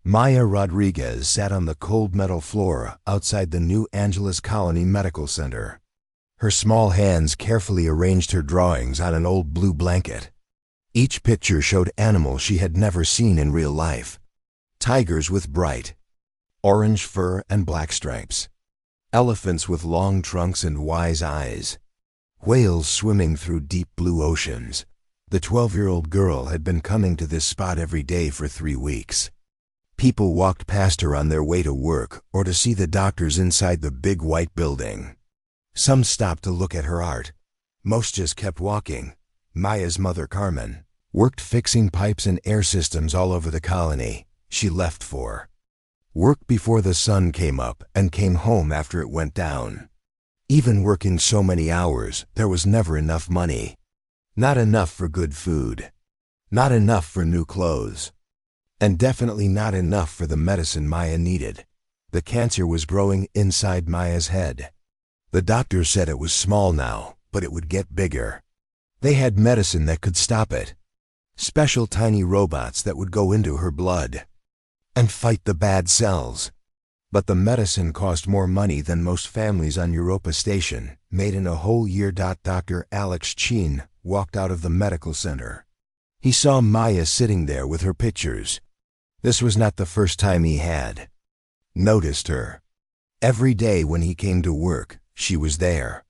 Maya Rodriguez sat on the cold metal floor outside the New Angeles Colony Medical Center. Her small hands carefully arranged her drawings on an old blue blanket. Each picture showed animals she had never seen in real life. Tigers with bright orange fur and black stripes. Elephants with long trunks and wise eyes. Whales swimming through deep blue oceans. The 12-year-old girl had been coming to this spot every day for 3 weeks. People walked past her on their way to work or to see the doctors inside the big white building. Some stopped to look at her art. Most just kept walking. Maya's mother, Carmen, worked fixing pipes and air systems all over the colony. She left for work before the sun came up and came home after it went down. Even working so many hours, there was never enough money. Not enough for good food. Not enough for new clothes. And definitely not enough for the medicine Maya needed. The cancer was growing inside Maya's head. The doctor said it was small now, but it would get bigger. They had medicine that could stop it. Special tiny robots that would go into her blood and fight the bad cells. But the medicine cost more money than most families on Europa Station made in a whole year. Dr. Alex Chin walked out of the medical center. He saw Maya sitting there with her pictures. This was not the first time he had noticed her. Every day when he came to work, she was there.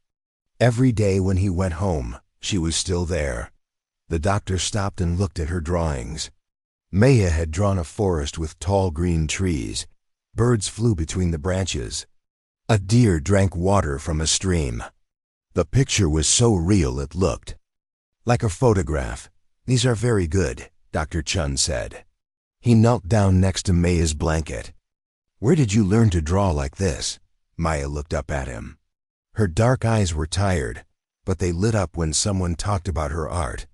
Every day when he went home, she was still there. The doctor stopped and looked at her drawings. Maya had drawn a forest with tall green trees. Birds flew between the branches. A deer drank water from a stream. The picture was so real it looked like a photograph. "These are very good," Dr. Chun said. He knelt down next to Maya's blanket. "Where did you learn to draw like this?" Maya looked up at him. Her dark eyes were tired, but they lit up when someone talked about her art.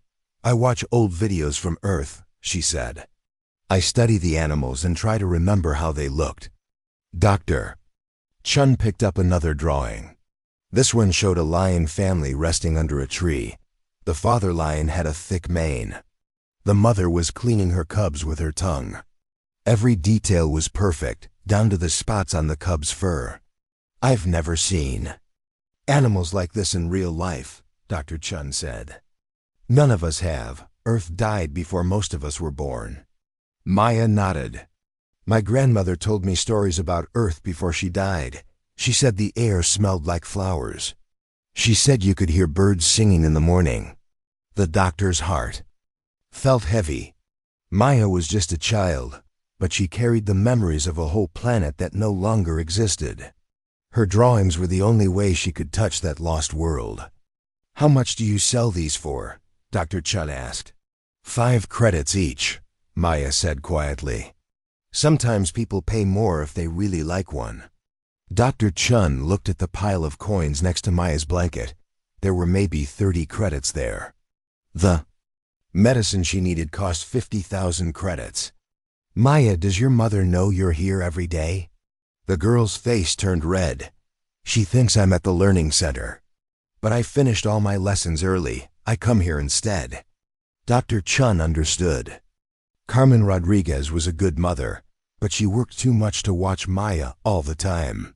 "I watch old videos from Earth," she said. "I study the animals and try to remember how they looked." Dr. Chun picked up another drawing. This one showed a lion family resting under a tree. The father lion had a thick mane. The mother was cleaning her cubs with her tongue. Every detail was perfect, down to the spots on the cub's fur. "I've never seen animals like this in real life," Dr. Chun said. "None of us have. Earth died before most of us were born." Maya nodded. "My grandmother told me stories about Earth before she died. She said the air smelled like flowers. She said you could hear birds singing in the morning." The doctor's heart felt heavy. Maya was just a child, but she carried the memories of a whole planet that no longer existed. Her drawings were the only way she could touch that lost world. "How much do you sell these for?" Dr. Chun asked. 5 credits each," Maya said quietly. "Sometimes people pay more if they really like one." Dr. Chun looked at the pile of coins next to Maya's blanket. There were maybe 30 credits there. The medicine she needed cost 50,000 credits. "Maya, does your mother know you're here every day?" The girl's face turned red. "She thinks I'm at the learning center. But I finished all my lessons early. I come here instead." Dr. Chun understood. Carmen Rodriguez was a good mother, but she worked too much to watch Maya all the time.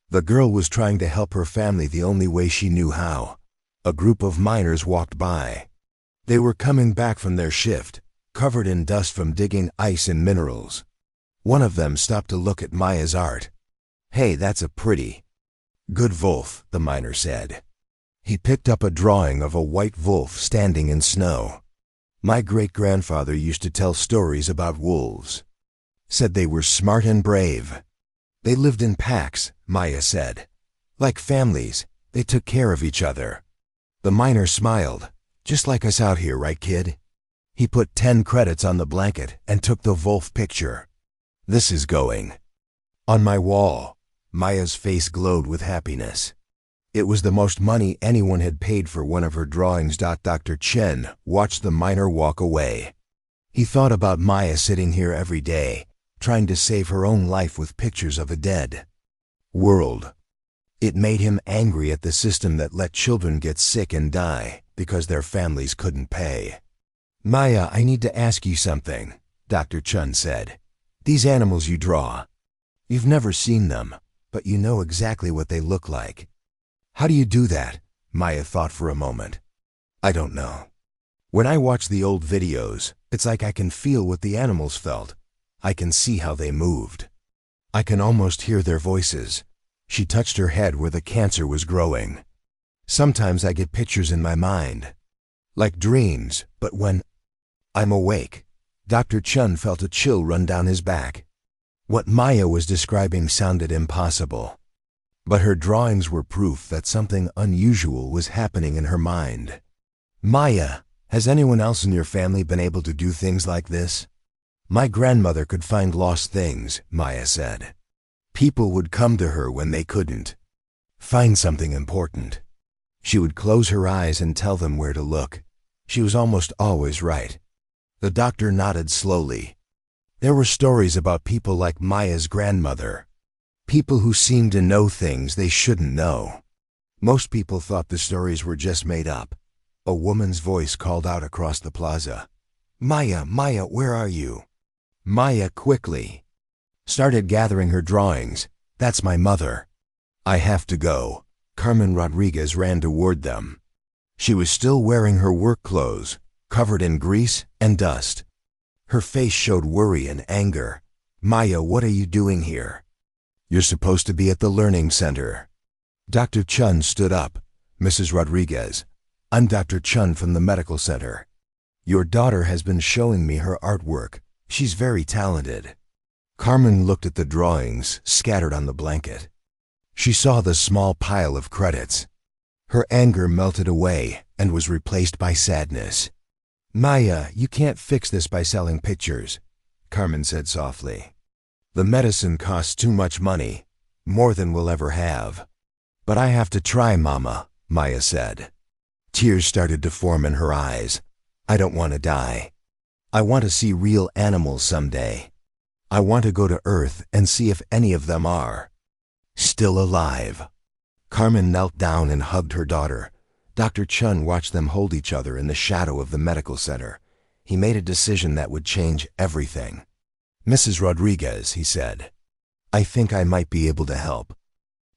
The girl was trying to help her family the only way she knew how. A group of miners walked by. They were coming back from their shift, covered in dust from digging ice and minerals. One of them stopped to look at Maya's art. "Hey, that's a pretty good wolf," the miner said. He picked up a drawing of a white wolf standing in snow. "My great-grandfather used to tell stories about wolves. Said they were smart and brave. They lived in packs," Maya said. "Like families, they took care of each other." The miner smiled. "Just like us out here, right, kid?" He put 10 credits on the blanket and took the wolf picture. "This is going on my wall." Maya's face glowed with happiness. It was the most money anyone had paid for one of her drawings. Dr. Chen watched the miner walk away. He thought about Maya sitting here every day, trying to save her own life with pictures of a dead world. It made him angry at the system that let children get sick and die because their families couldn't pay. "Maya, I need to ask you something," Dr. Chun said. These animals you draw. You've never seen them, but you know exactly what they look like. How do you do that? Maya thought for a moment. I don't know. When I watch the old videos, it's like I can feel what the animals felt. I can see how they moved. I can almost hear their voices. She touched her head where the cancer was growing. Sometimes I get pictures in my mind, like dreams, but when I'm awake, Dr. Chun felt a chill run down his back. What Maya was describing sounded impossible, but her drawings were proof that something unusual was happening in her mind. Maya, has anyone else in your family been able to do things like this? My grandmother could find lost things, Maya said. People would come to her when they couldn't find something important. She would close her eyes and tell them where to look. She was almost always right. The doctor nodded slowly. There were stories about people like Maya's grandmother. People who seemed to know things they shouldn't know. Most people thought the stories were just made up. A woman's voice called out across the plaza. Maya, Maya, where are you? Maya quickly started gathering her drawings. That's my mother. I have to go. Carmen Rodriguez ran toward them. She was still wearing her work clothes, covered in grease and dust. Her face showed worry and anger. Maya, what are you doing here? You're supposed to be at the learning center. Dr. Chun stood up. Mrs. Rodriguez, I'm Dr. Chun from the medical center. Your daughter has been showing me her artwork. She's very talented. Carmen looked at the drawings scattered on the blanket. She saw the small pile of credits. Her anger melted away and was replaced by sadness. Maya, you can't fix this by selling pictures, Carmen said softly. The medicine costs too much money, more than we'll ever have. But I have to try, Mama, Maya said. Tears started to form in her eyes. I don't want to die. I want to see real animals someday. I want to go to Earth and see if any of them are still alive. Carmen knelt down and hugged her daughter. Dr. Chun watched them hold each other in the shadow of the medical center. He made a decision that would change everything. Mrs. Rodriguez, he said, I think I might be able to help.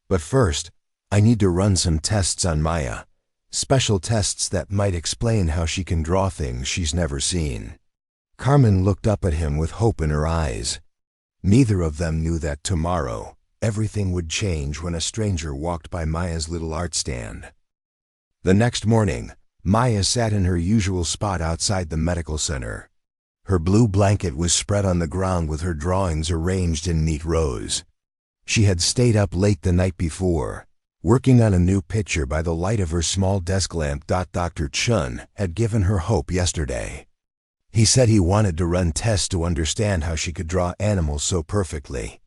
But first, I need to run some tests on Maya. Special tests that might explain how she can draw things she's never seen. Carmen looked up at him with hope in her eyes. Neither of them knew that tomorrow, everything would change when a stranger walked by Maya's little art stand. The next morning, Maya sat in her usual spot outside the medical center. Her blue blanket was spread on the ground with her drawings arranged in neat rows. She had stayed up late the night before, working on a new picture by the light of her small desk lamp. Dr. Chun had given her hope yesterday. He said he wanted to run tests to understand how she could draw animals so perfectly.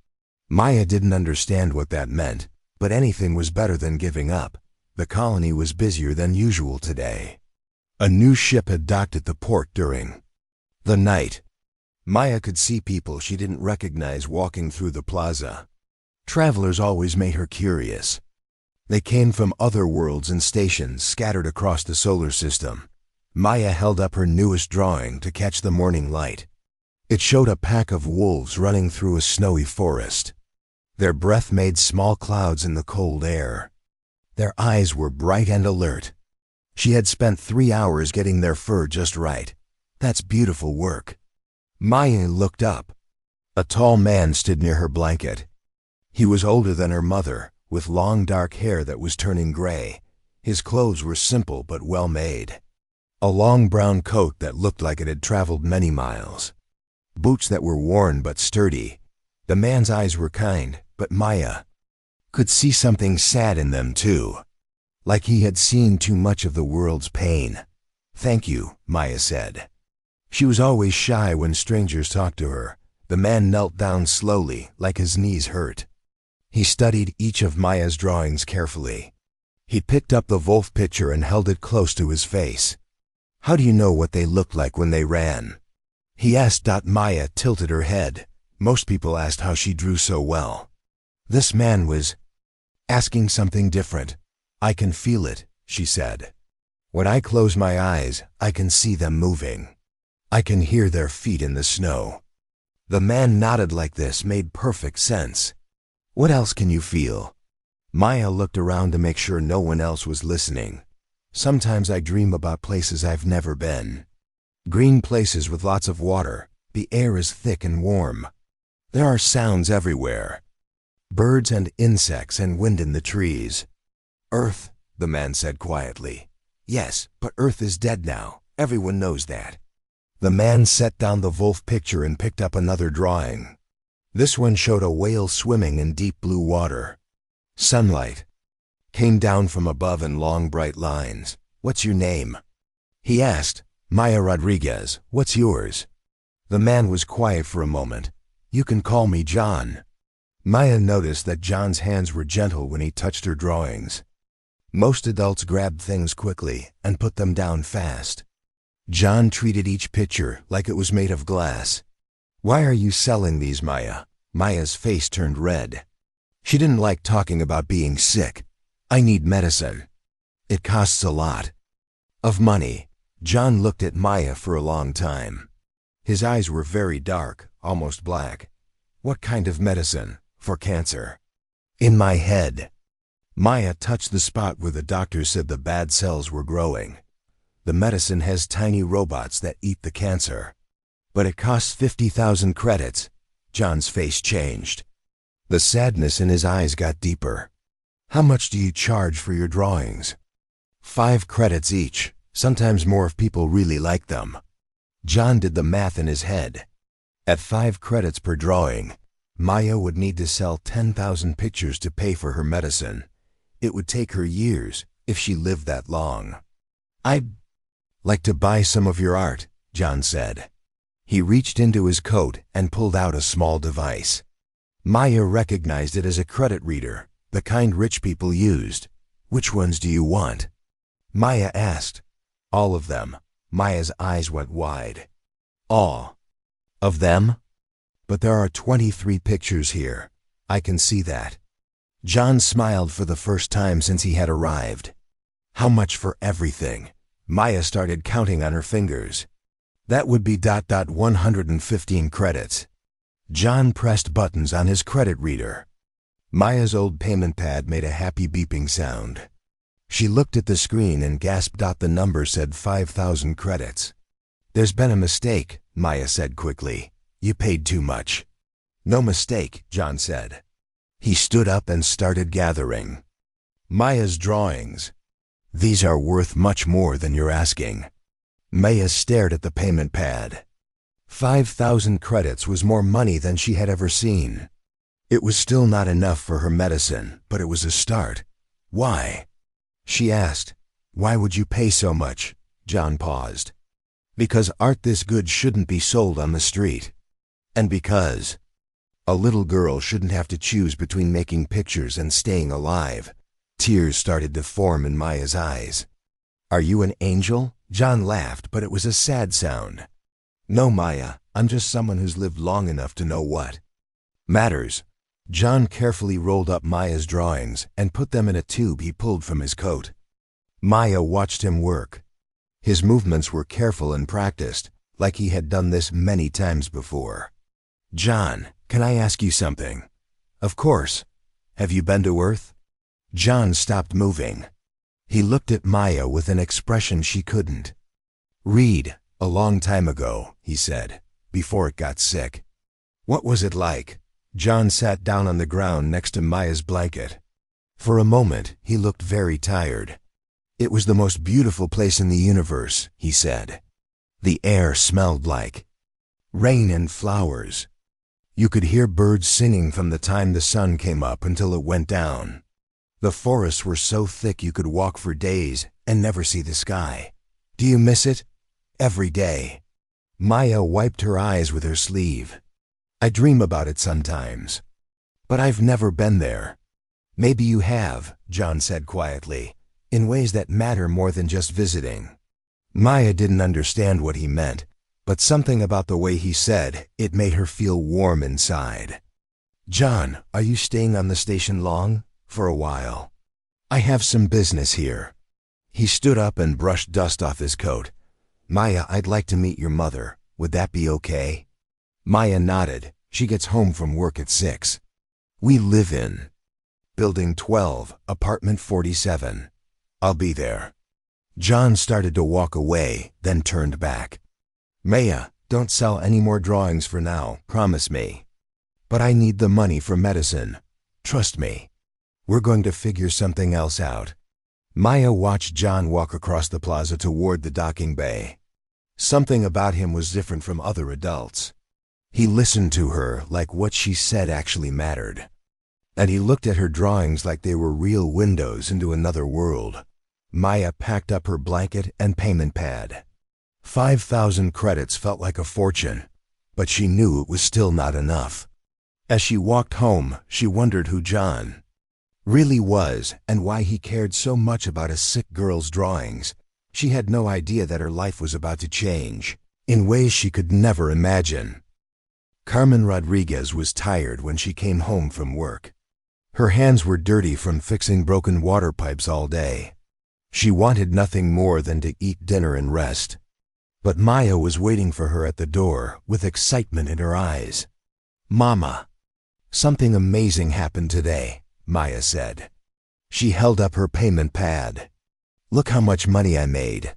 Maya didn't understand what that meant, but anything was better than giving up. The colony was busier than usual today. A new ship had docked at the port during the night. Maya could see people she didn't recognize walking through the plaza. Travelers always made her curious. They came from other worlds and stations scattered across the solar system. Maya held up her newest drawing to catch the morning light. It showed a pack of wolves running through a snowy forest. Their breath made small clouds in the cold air. Their eyes were bright and alert. She had spent 3 hours getting their fur just right. That's beautiful work. Maya looked up. A tall man stood near her blanket. He was older than her mother, with long dark hair that was turning gray. His clothes were simple but well made. A long brown coat that looked like it had traveled many miles. Boots that were worn but sturdy. The man's eyes were kind, but Maya could see something sad in them too. Like he had seen too much of the world's pain. Thank you, Maya said. She was always shy when strangers talked to her. The man knelt down slowly, like his knees hurt. He studied each of Maya's drawings carefully. He picked up the wolf picture and held it close to his face. How do you know what they looked like when they ran? He asked. Maya tilted her head. Most people asked how she drew so well. This man was asking something different. I can feel it, she said. When I close my eyes, I can see them moving. I can hear their feet in the snow. The man nodded like this made perfect sense. What else can you feel? Maya looked around to make sure no one else was listening. Sometimes I dream about places I've never been. Green places with lots of water. The air is thick and warm. There are sounds everywhere. Birds and insects and wind in the trees. Earth, the man said quietly. Yes, but Earth is dead now. Everyone knows that. The man set down the wolf picture and picked up another drawing. This one showed a whale swimming in deep blue water. Sunlight came down from above in long bright lines. What's your name? He asked. Maya Rodriguez. What's yours? The man was quiet for a moment. You can call me John. Maya noticed that John's hands were gentle when he touched her drawings. Most adults grabbed things quickly and put them down fast. John treated each picture like it was made of glass. Why are you selling these, Maya? Maya's face turned red. She didn't like talking about being sick. I need medicine. It costs a lot of money. John looked at Maya for a long time. His eyes were very dark, almost black. What kind of medicine? For cancer. In my head. Maya touched the spot where the doctor said the bad cells were growing. The medicine has tiny robots that eat the cancer. But it costs 50,000 credits. John's face changed. The sadness in his eyes got deeper. How much do you charge for your drawings? 5 credits each, sometimes more if people really like them. John did the math in his head. At 5 credits per drawing, Maya would need to sell 10,000 pictures to pay for her medicine. It would take her years if she lived that long. I'd like to buy some of your art, John said. He reached into his coat and pulled out a small device. Maya recognized it as a credit reader, the kind rich people used. Which ones do you want? Maya asked. All of them. Maya's eyes went wide. All of them? But there are 23 pictures here. I can see that. John smiled for the first time since he had arrived. How much for everything? Maya started counting on her fingers. That would be 115 credits. John pressed buttons on his credit reader. Maya's old payment pad made a happy beeping sound. She looked at the screen and gasped. The number said 5,000 credits. There's been a mistake, Maya said quickly. You paid too much. No mistake, John said. He stood up and started gathering Maya's drawings. These are worth much more than you're asking. Maya stared at the payment pad. 5,000 credits was more money than she had ever seen. It was still not enough for her medicine, but it was a start. Why? She asked. Why would you pay so much? John paused. Because art this good shouldn't be sold on the street. And because a little girl shouldn't have to choose between making pictures and staying alive. Tears started to form in Maya's eyes. Are you an angel? John laughed, but it was a sad sound. No, Maya, I'm just someone who's lived long enough to know what matters. John carefully rolled up Maya's drawings and put them in a tube he pulled from his coat. Maya watched him work. His movements were careful and practiced, like he had done this many times before. John, can I ask you something? Of course. Have you been to Earth? John stopped moving. He looked at Maya with an expression she couldn't read. A long time ago, he said, before it got sick. What was it like? John sat down on the ground next to Maya's blanket. For a moment, he looked very tired. It was the most beautiful place in the universe, he said. The air smelled like rain and flowers. You could hear birds singing from the time the sun came up until it went down. The forests were so thick you could walk for days and never see the sky. Do you miss it? Every day. Maya wiped her eyes with her sleeve. I dream about it sometimes. But I've never been there. Maybe you have, John said quietly, in ways that matter more than just visiting. Maya didn't understand what he meant, but something about the way he said it made her feel warm inside. John, are you staying on the station long? For a while. I have some business here. He stood up and brushed dust off his coat. Maya, I'd like to meet your mother. Would that be okay? Maya nodded. She gets home from work at 6. We live in Building 12, Apartment 47. I'll be there. John started to walk away, then turned back. Maya, don't sell any more drawings for now, promise me. But I need the money for medicine. Trust me. We're going to figure something else out. Maya watched John walk across the plaza toward the docking bay. Something about him was different from other adults. He listened to her like what she said actually mattered. And he looked at her drawings like they were real windows into another world. Maya packed up her blanket and payment pad. 5,000 credits felt like a fortune, but she knew it was still not enough. As she walked home, she wondered who John really was and why he cared so much about a sick girl's drawings. She had no idea that her life was about to change in ways she could never imagine. Carmen Rodriguez was tired when she came home from work. Her hands were dirty from fixing broken water pipes all day. She wanted nothing more than to eat dinner and rest. But Maya was waiting for her at the door with excitement in her eyes. "Mama, something amazing happened today," Maya said. She held up her payment pad. "Look how much money I made."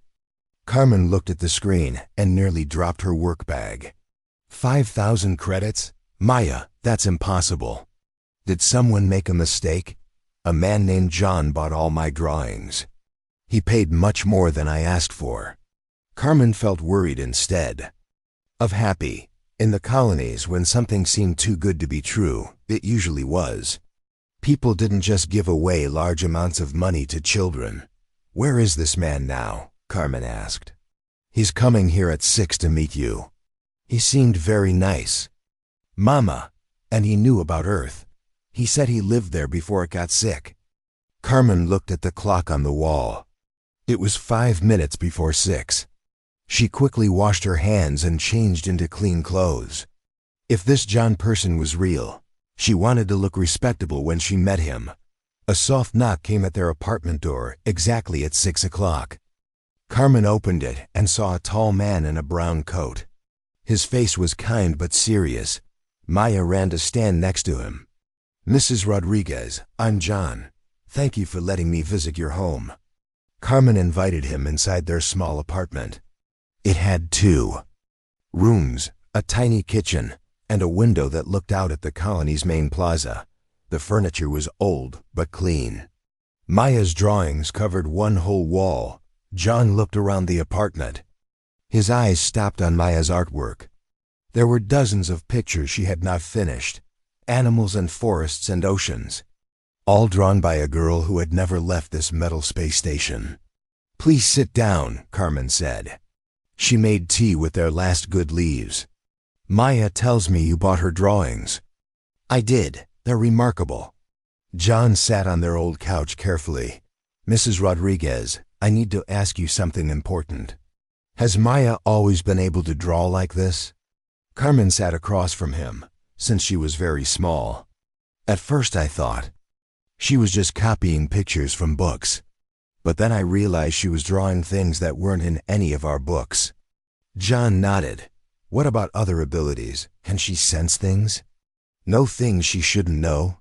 Carmen looked at the screen and nearly dropped her work bag. 5,000 credits? Maya, that's impossible. Did someone make a mistake? A man named John bought all my drawings. He paid much more than I asked for. Carmen felt worried instead of happy. In the colonies, when something seemed too good to be true, it usually was. People didn't just give away large amounts of money to children. "Where is this man now?" Carmen asked. "He's coming here at 6 to meet you. He seemed very nice." "Mama, and he knew about Earth. He said he lived there before it got sick." Carmen looked at the clock on the wall. It was 5 minutes before 6. She quickly washed her hands and changed into clean clothes. If this John person was real, she wanted to look respectable when she met him. A soft knock came at their apartment door exactly at 6 o'clock. Carmen opened it and saw a tall man in a brown coat. His face was kind but serious. Maya ran to stand next to him. "Mrs. Rodriguez, I'm John. Thank you for letting me visit your home." Carmen invited him inside their small apartment. It had 2 rooms, a tiny kitchen, and a window that looked out at the colony's main plaza. The furniture was old but clean. Maya's drawings covered one whole wall. John looked around the apartment. His eyes stopped on Maya's artwork. There were dozens of pictures she had not finished. Animals and forests and oceans, all drawn by a girl who had never left this metal space station. "Please sit down," Carmen said. She made tea with their last good leaves. "Maya tells me you bought her drawings." "I did. They're remarkable." John sat on their old couch carefully. "Mrs. Rodriguez, I need to ask you something important. Has Maya always been able to draw like this?" Carmen sat across from him, since she was very small. "At first I thought she was just copying pictures from books. But then I realized she was drawing things that weren't in any of our books." John nodded. "What about other abilities? Can she sense things? Know things she shouldn't know?"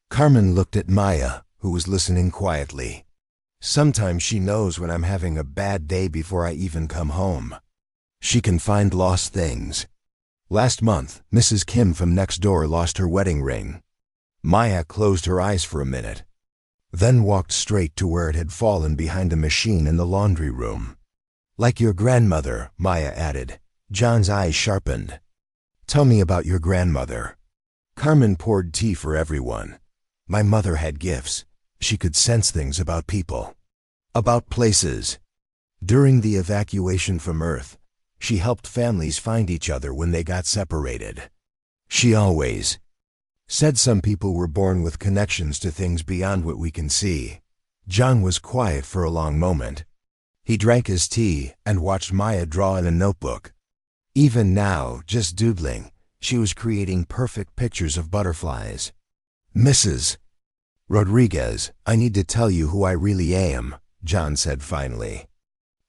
Carmen looked at Maya, who was listening quietly. "Sometimes she knows when I'm having a bad day before I even come home. She can find lost things. Last month, Mrs. Kim from next door lost her wedding ring." Maya closed her eyes for a minute, then walked straight to where it had fallen behind a machine in the laundry room. "Like your grandmother," Maya added. John's eyes sharpened. "Tell me about your grandmother." Carmen poured tea for everyone. "My mother had gifts. She could sense things about people, about places. During the evacuation from Earth, she helped families find each other when they got separated. She always said some people were born with connections to things beyond what we can see." John was quiet for a long moment. He drank his tea and watched Maya draw in a notebook. Even now, just doodling, she was creating perfect pictures of butterflies. "Mrs. Rodriguez, I need to tell you who I really am," John said finally.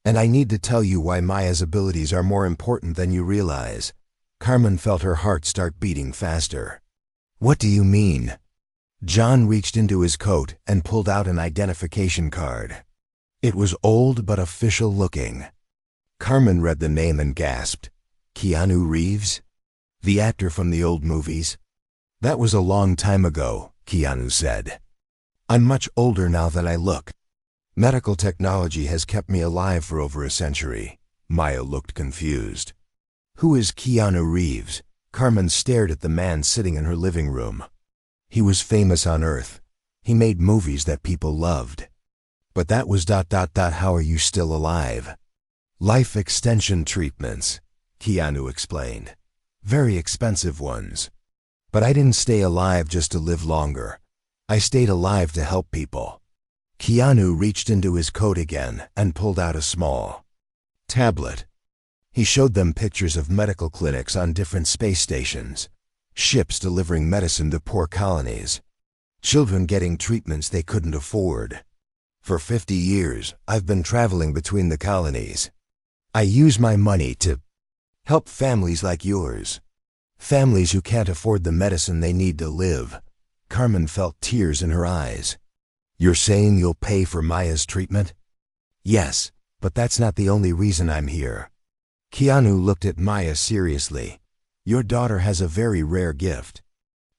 "And I need to tell you why Maya's abilities are more important than you realize. Carmen felt her heart start beating faster. What do you mean? John reached into his coat and pulled out an identification card. It was old but official looking. Carmen read the name and gasped. Keanu Reeves? The actor from the old movies? That was a long time ago, Keanu said. I'm much older now than I look. Medical technology has kept me alive for over a century. Maya looked confused. Who is Keanu Reeves? Carmen stared at the man sitting in her living room. He was famous on Earth. He made movies that people loved. But that was ... How are you still alive? Life extension treatments, Keanu explained. Very expensive ones. But I didn't stay alive just to live longer. I stayed alive to help people. Keanu reached into his coat again and pulled out a small tablet. He showed them pictures of medical clinics on different space stations, ships delivering medicine to poor colonies, children getting treatments they couldn't afford. For 50 years, I've been traveling between the colonies. I use my money to help families like yours. Families who can't afford the medicine they need to live. Carmen felt tears in her eyes. You're saying you'll pay for Maya's treatment? Yes, but that's not the only reason I'm here. Keanu looked at Maya seriously. Your daughter has a very rare gift.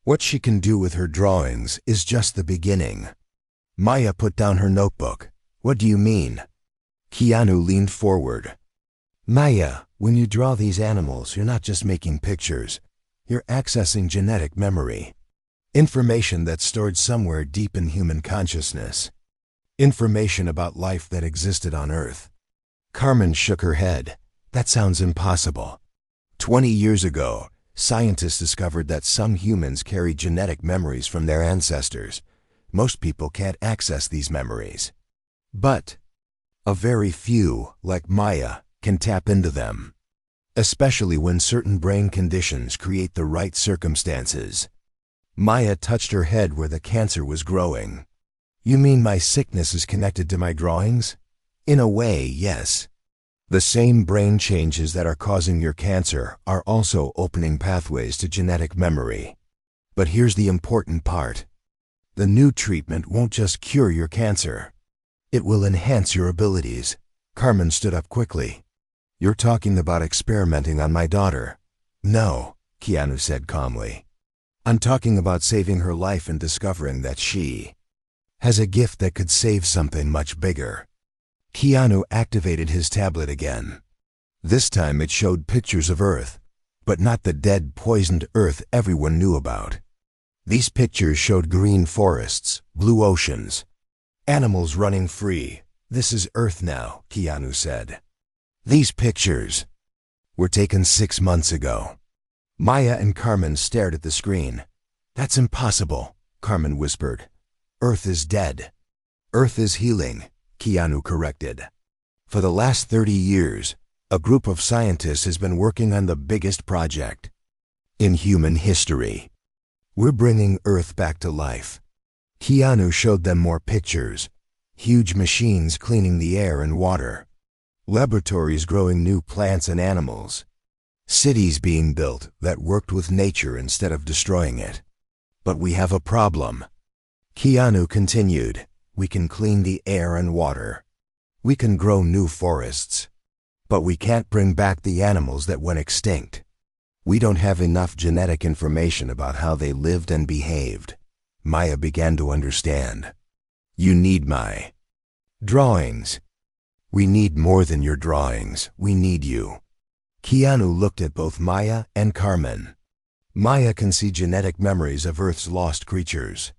What she can do with her drawings is just the beginning. Maya put down her notebook. What do you mean? Keanu leaned forward. Maya, when you draw these animals, you're not just making pictures. You're accessing genetic memory. Information that's stored somewhere deep in human consciousness. Information about life that existed on Earth. Carmen shook her head. That sounds impossible. 20 years ago, scientists discovered that some humans carry genetic memories from their ancestors. Most people can't access these memories. But a very few, like Maya, can tap into them. Especially when certain brain conditions create the right circumstances. Maya touched her head where the cancer was growing. You mean my sickness is connected to my drawings? In a way, yes. The same brain changes that are causing your cancer are also opening pathways to genetic memory. But here's the important part. The new treatment won't just cure your cancer. It will enhance your abilities. Carmen stood up quickly. You're talking about experimenting on my daughter. No, Keanu said calmly. I'm talking about saving her life and discovering that she has a gift that could save something much bigger. Keanu activated his tablet again. This time it showed pictures of Earth, but not the dead, poisoned Earth everyone knew about. These pictures showed green forests, blue oceans, animals running free. This is Earth now, Keanu said. These pictures were taken 6 months ago. Maya and Carmen stared at the screen. That's impossible, Carmen whispered. Earth is dead. Earth is healing, Keanu corrected. For the last 30 years, a group of scientists has been working on the biggest project in human history. We're bringing Earth back to life. Keanu showed them more pictures. Huge machines cleaning the air and water. Laboratories growing new plants and animals. Cities being built that worked with nature instead of destroying it. But we have a problem. Keanu continued. We can clean the air and water. We can grow new forests. But we can't bring back the animals that went extinct. We don't have enough genetic information about how they lived and behaved. Maya began to understand. You need my drawings. We need more than your drawings. We need you. Keanu looked at both Maya and Carmen. Maya can see genetic memories of Earth's lost creatures.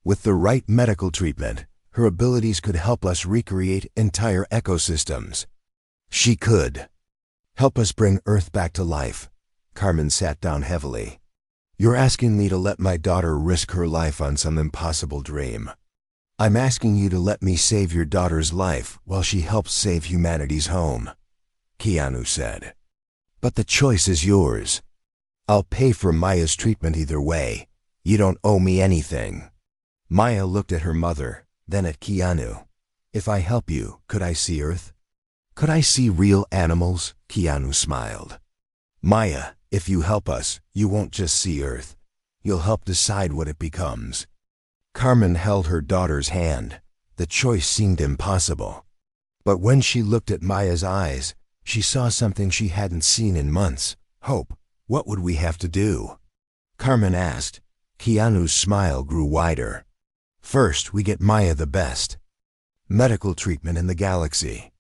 With the right medical treatment, her abilities could help us recreate entire ecosystems. She could help us bring Earth back to life. Carmen sat down heavily. You're asking me to let my daughter risk her life on some impossible dream. I'm asking you to let me save your daughter's life while she helps save humanity's home, Keanu said. But the choice is yours. I'll pay for Maya's treatment either way. You don't owe me anything. Maya looked at her mother, then at Keanu. If I help you, could I see Earth? Could I see real animals? Keanu smiled. Maya, If you help us, you won't just see Earth. You'll help decide what it becomes. Carmen held her daughter's hand. The choice seemed impossible. But when she looked at Maya's eyes, she saw something she hadn't seen in months. Hope. What would we have to do? Carmen asked. Keanu's smile grew wider. First, we get Maya the best medical treatment in the galaxy.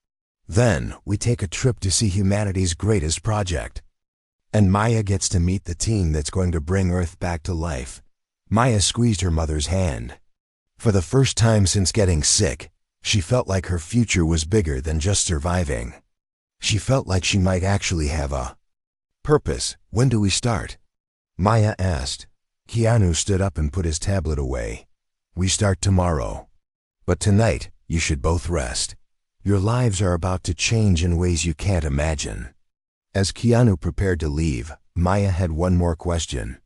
Then, we take a trip to see humanity's greatest project. And Maya gets to meet the team that's going to bring Earth back to life. Maya squeezed her mother's hand. For the first time since getting sick, she felt like her future was bigger than just surviving. She felt like she might actually have a purpose. When do we start? Maya asked. Keanu stood up and put his tablet away. We start tomorrow. But tonight, you should both rest. Your lives are about to change in ways you can't imagine. As Keanu prepared to leave, Maya had one more question.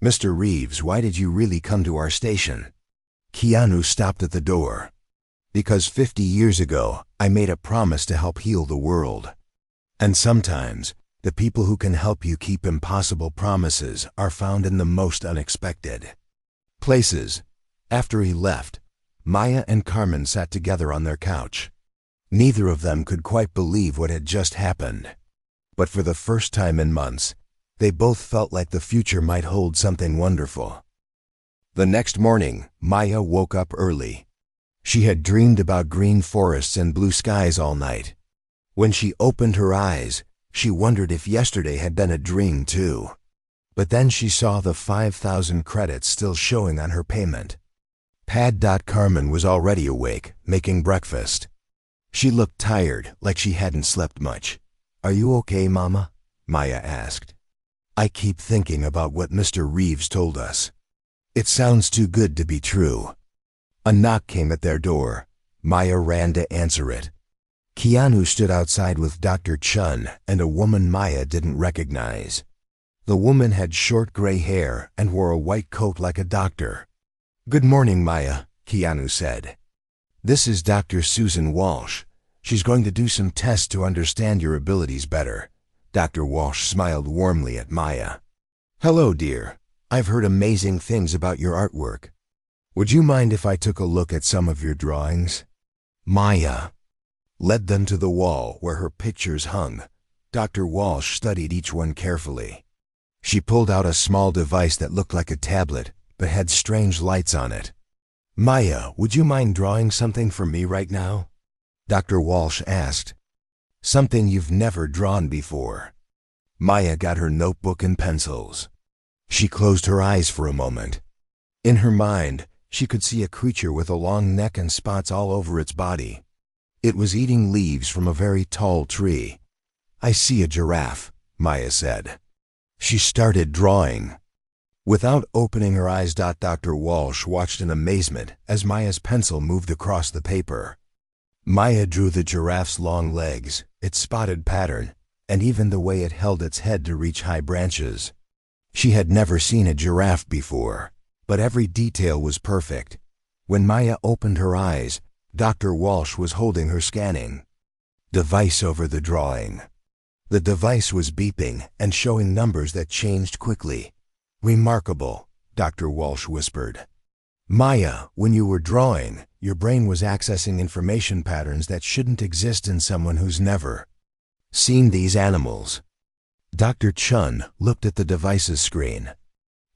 Mr. Reeves, why did you really come to our station? Keanu stopped at the door. Because 50 years ago, I made a promise to help heal the world. And sometimes, the people who can help you keep impossible promises are found in the most unexpected places. After he left, Maya and Carmen sat together on their couch. Neither of them could quite believe what had just happened. But for the first time in months, they both felt like the future might hold something wonderful. The next morning, Maya woke up early. She had dreamed about green forests and blue skies all night. When she opened her eyes, she wondered if yesterday had been a dream too. But then she saw the 5,000 credits still showing on her payment. Carmen was already awake, making breakfast. She looked tired, like she hadn't slept much. Are you okay, Mama? Maya asked. I keep thinking about what Mr. Reeves told us. It sounds too good to be true. A knock came at their door. Maya ran to answer it. Keanu stood outside with Dr. Chun and a woman Maya didn't recognize. The woman had short gray hair and wore a white coat like a doctor. Good morning, Maya, Keanu said. This is Dr. Susan Walsh. She's going to do some tests to understand your abilities better. Dr. Walsh smiled warmly at Maya. Hello, dear. I've heard amazing things about your artwork. Would you mind if I took a look at some of your drawings? Maya led them to the wall where her pictures hung. Dr. Walsh studied each one carefully. She pulled out a small device that looked like a tablet, but had strange lights on it. Maya, would you mind drawing something for me right now? Dr. Walsh asked. Something you've never drawn before. Maya got her notebook and pencils. She closed her eyes for a moment. In her mind, she could see a creature with a long neck and spots all over its body. It was eating leaves from a very tall tree. I see a giraffe, Maya said. She started drawing. Without opening her eyes, Dr. Walsh watched in amazement as Maya's pencil moved across the paper. Maya drew the giraffe's long legs, its spotted pattern, and even the way it held its head to reach high branches. She had never seen a giraffe before, but every detail was perfect. When Maya opened her eyes, Dr. Walsh was holding her scanning device over the drawing. The device was beeping and showing numbers that changed quickly. Remarkable, Dr. Walsh whispered. Maya, when you were drawing, your brain was accessing information patterns that shouldn't exist in someone who's never seen these animals. Dr. Chun looked at the device's screen.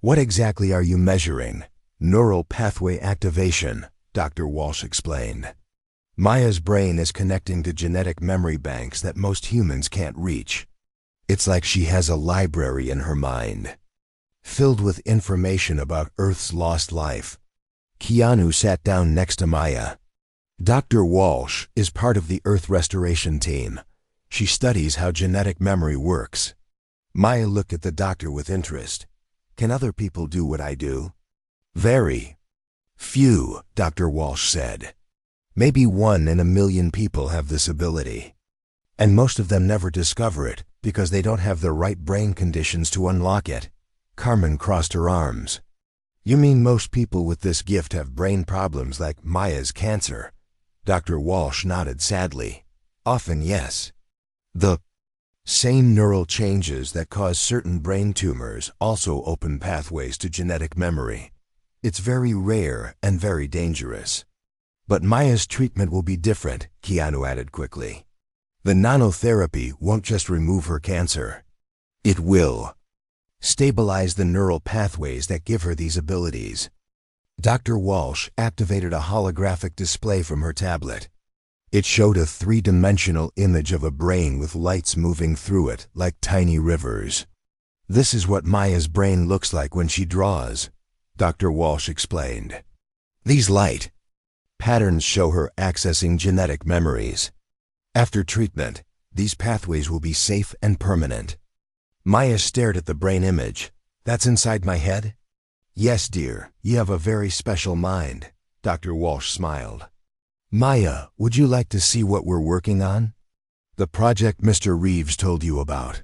What exactly are you measuring? Neural pathway activation, Dr. Walsh explained. Maya's brain is connecting to genetic memory banks that most humans can't reach. It's like she has a library in her mind, filled with information about Earth's lost life. Keanu sat down next to Maya. Dr. Walsh is part of the Earth restoration team. She studies how genetic memory works. Maya looked at the doctor with interest. Can other people do what I do? Very few, Dr. Walsh said. Maybe 1 in a million people have this ability. And most of them never discover it because they don't have the right brain conditions to unlock it. Carmen crossed her arms. You mean most people with this gift have brain problems like Maya's cancer? Dr. Walsh nodded sadly. Often, yes. The Same neural changes that cause certain brain tumors also open pathways to genetic memory. It's very rare and very dangerous. But Maya's treatment will be different, Keanu added quickly. The nanotherapy won't just remove her cancer. It will stabilize the neural pathways that give her these abilities. Dr. Walsh activated a holographic display from her tablet. It showed a three-dimensional image of a brain with lights moving through it like tiny rivers. This is what Maya's brain looks like when she draws, Dr. Walsh explained. These light patterns show her accessing genetic memories. After treatment, these pathways will be safe and permanent. Maya stared at the brain image. That's inside my head? Yes, dear, you have a very special mind, Dr. Walsh smiled. Maya, would you like to see what we're working on? The project Mr. Reeves told you about.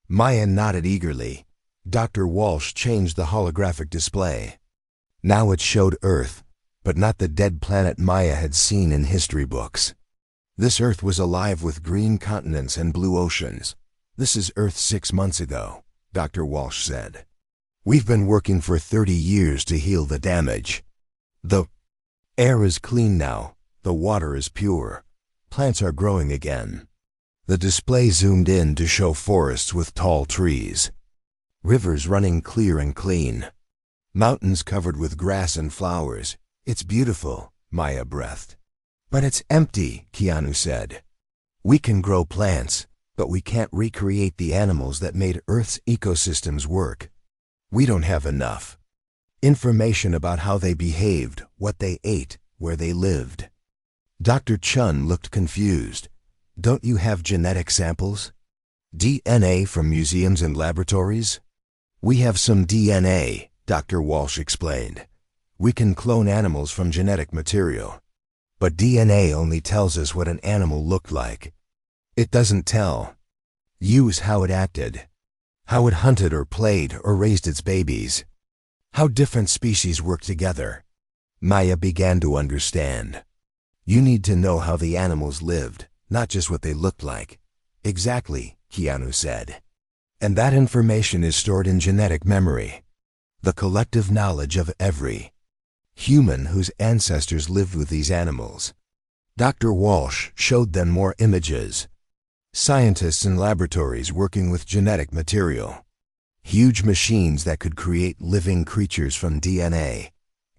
Maya nodded eagerly. Dr. Walsh changed the holographic display. Now it showed Earth, but not the dead planet Maya had seen in history books. This Earth was alive with green continents and blue oceans. This is Earth 6 months ago, Dr. Walsh said. We've been working for 30 years to heal the damage. The air is clean now. The water is pure. Plants are growing again. The display zoomed in to show forests with tall trees. Rivers running clear and clean. Mountains covered with grass and flowers. It's beautiful, Maya breathed. But it's empty, Keanu said. We can grow plants, but we can't recreate the animals that made Earth's ecosystems work. We don't have enough information about how they behaved, what they ate, where they lived. Dr. Chun looked confused. Don't you have genetic samples? DNA from museums and laboratories? We have some DNA, Dr. Walsh explained. We can clone animals from genetic material. But DNA only tells us what an animal looked like. It doesn't tell you how it acted, how it hunted or played or raised its babies, how different species work together. Maya began to understand. You need to know how the animals lived, not just what they looked like. Exactly, Keanu said. And that information is stored in genetic memory, the collective knowledge of every human whose ancestors lived with these animals. Dr. Walsh showed them more images. Scientists in laboratories working with genetic material. Huge machines that could create living creatures from DNA.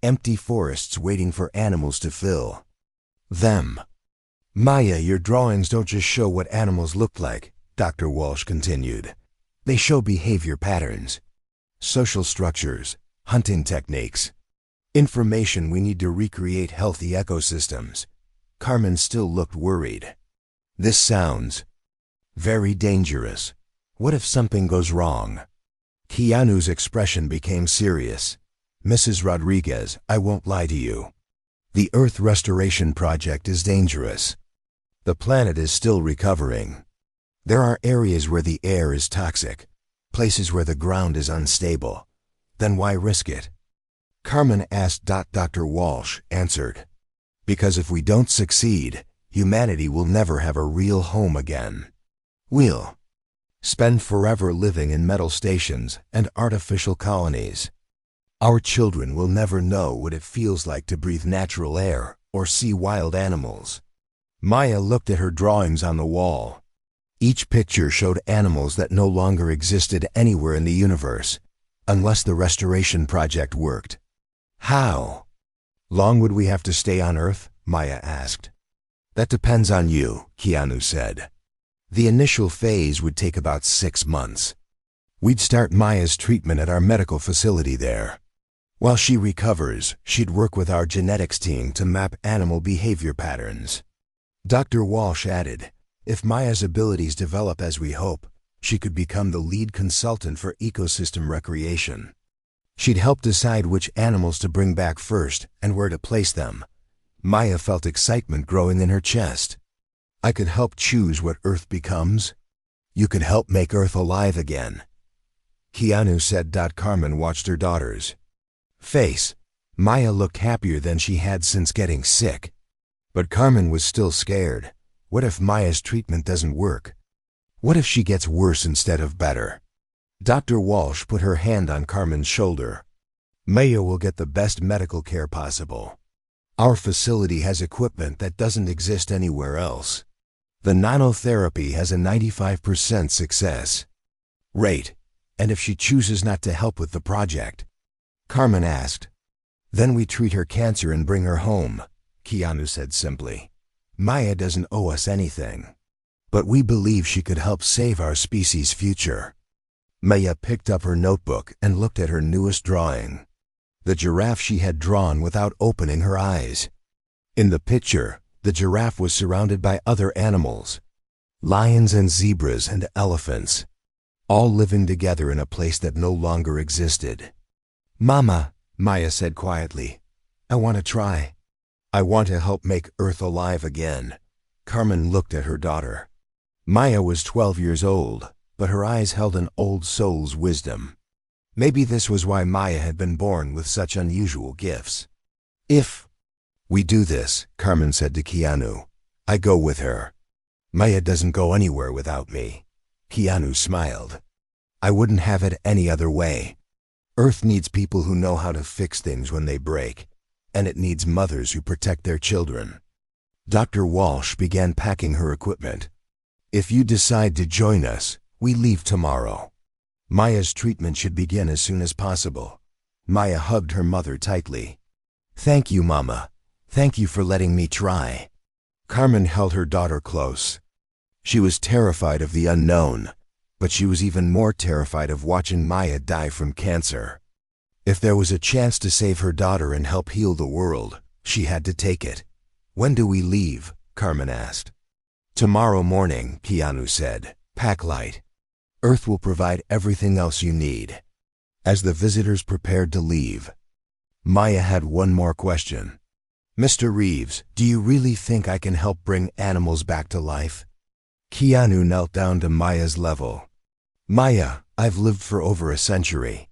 Empty forests waiting for animals to fill them. Maya, your drawings don't just show what animals look like, Dr. Walsh continued. They show behavior patterns, social structures, hunting techniques, information we need to recreate healthy ecosystems. Carmen still looked worried. This sounds very dangerous. What if something goes wrong? Keanu's expression became serious. Mrs. Rodriguez, I won't lie to you. The Earth Restoration Project is dangerous. The planet is still recovering. There are areas where the air is toxic, places where the ground is unstable. Then why risk it? Carmen asked. Dr. Walsh answered. Because if we don't succeed, humanity will never have a real home again. We'll spend forever living in metal stations and artificial colonies. Our children will never know what it feels like to breathe natural air or see wild animals. Maya looked at her drawings on the wall. Each picture showed animals that no longer existed anywhere in the universe, unless the restoration project worked. How long would we have to stay on Earth? Maya asked. That depends on you, Keanu said. The initial phase would take about 6 months. We'd start Maya's treatment at our medical facility there. While she recovers, she'd work with our genetics team to map animal behavior patterns. Dr. Walsh added, if Maya's abilities develop as we hope, she could become the lead consultant for ecosystem recreation. She'd help decide which animals to bring back first and where to place them. Maya felt excitement growing in her chest. I could help choose what Earth becomes. You could help make Earth alive again. Keanu said. Carmen watched her daughter's face. Maya looked happier than she had since getting sick. But Carmen was still scared. What if Maya's treatment doesn't work? What if she gets worse instead of better? Dr. Walsh put her hand on Carmen's shoulder. Maya will get the best medical care possible. Our facility has equipment that doesn't exist anywhere else. The nanotherapy has a 95% success rate. And if she chooses not to help with the project? Carmen asked. Then we treat her cancer and bring her home, Keanu said simply. Maya doesn't owe us anything. But we believe she could help save our species' future. Maya picked up her notebook and looked at her newest drawing. The giraffe she had drawn without opening her eyes. In the picture, the giraffe was surrounded by other animals. Lions and zebras and elephants. All living together in a place that no longer existed. Mama, Maya said quietly, I want to try. I want to help make Earth alive again. Carmen looked at her daughter. Maya was 12 years old, but her eyes held an old soul's wisdom. Maybe this was why Maya had been born with such unusual gifts. If we do this, Carmen said to Keanu, I go with her. Maya doesn't go anywhere without me. Keanu smiled. I wouldn't have it any other way. Earth needs people who know how to fix things when they break, and it needs mothers who protect their children. Dr. Walsh began packing her equipment. If you decide to join us, we leave tomorrow. Maya's treatment should begin as soon as possible. Maya hugged her mother tightly. Thank you, Mama. Thank you for letting me try. Carmen held her daughter close. She was terrified of the unknown, but she was even more terrified of watching Maya die from cancer. If there was a chance to save her daughter and help heal the world, she had to take it. When do we leave? Carmen asked. Tomorrow morning, Keanu said. Pack light. Earth will provide everything else you need. As the visitors prepared to leave, Maya had one more question. Mr. Reeves, do you really think I can help bring animals back to life? Keanu knelt down to Maya's level. Maya, I've lived for over a century.